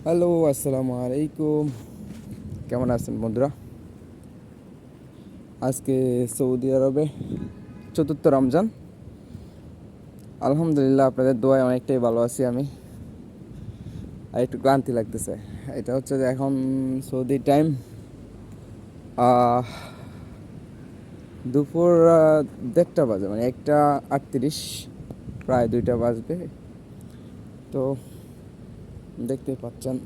Hello, আসসালামু আলাইকুম। কেমন আছেন বন্ধুরা? আজকে সৌদি আরবে চতুর্থ রমজান। আলহামদুলিল্লাহ, আপনাদের দোয়ায় অনেকটাই ভালো আছি আমি। আর একটু ক্লান্তি লাগতেছে। এটা হচ্ছে যে এখন সৌদি টাইম দুপুর 1:30 বাজে, মানে 1:38, প্রায় 2টা বাজবে। তো দেখতে পাচ্ছেন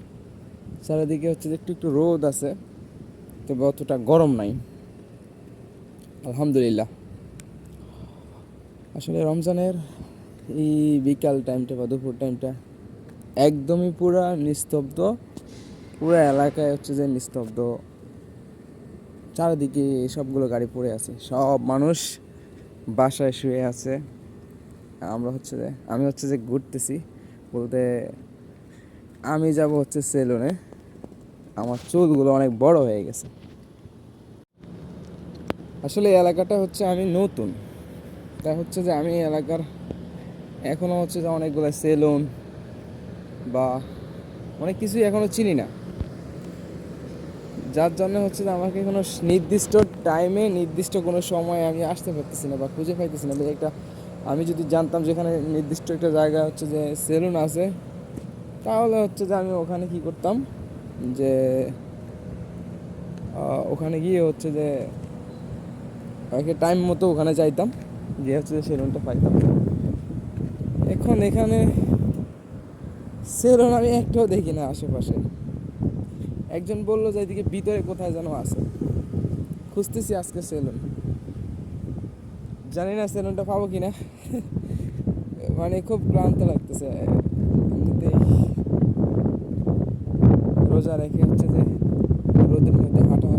চারিদিকে হচ্ছে যে একটু একটু রোদ আছে, তবে অতটা গরম নাই, আলহামদুলিল্লাহ। আসলে রমজানের এই বিকাল টাইমটা বা দুপুর টাইমটা একদমই পুরা নিস্তব্ধ। পুরো এলাকায় হচ্ছে যে নিস্তব্ধ, চারিদিকে সবগুলো গাড়ি পড়ে আছে, সব মানুষ বাসায় শুয়ে আছে। আমি হচ্ছে যে ঘুরতেছি বলতে, আমি যাব হচ্ছে সেলুনে। আমার চুলগুলো অনেক বড় হয়ে গেছে। আসলে এই এলাকাটা হচ্ছে আমি নতুন, তা হচ্ছে যে আমি এলাকার এখনও হচ্ছে যে অনেকগুলো সেলুন বা অনেক কিছুই এখনও চিনি না, যার জন্য হচ্ছে যে আমাকে কোনো নির্দিষ্ট টাইমে নির্দিষ্ট কোনো সময় আমি আসতে পারতেছি না বা খুঁজে পাইতেছি না। একটা আমি যদি জানতাম যেখানে নির্দিষ্ট একটা জায়গা হচ্ছে যে সেলুন আছে, তাহলে হচ্ছে যে আমি ওখানে কি করতাম, যে ওখানে গিয়ে হচ্ছে যে টাইম মতো ওখানে যাইতাম, গিয়ে হচ্ছে যে সেলুনটা পাইতাম। এখন এখানে সেলুন আমি একটাও দেখি না আশেপাশে। একজন বললো যে এদিকে ভিতরে কোথায় যেন আছে, খুঁজতেছি আজকে সেলুন, জানি না সেলুনটা পাবো কিনা। মানে খুব ক্লান্ত লাগতেছে এমনিতেই, রোজা রেখে হচ্ছে যে রোদের মধ্যে হাঁটাহাঁটি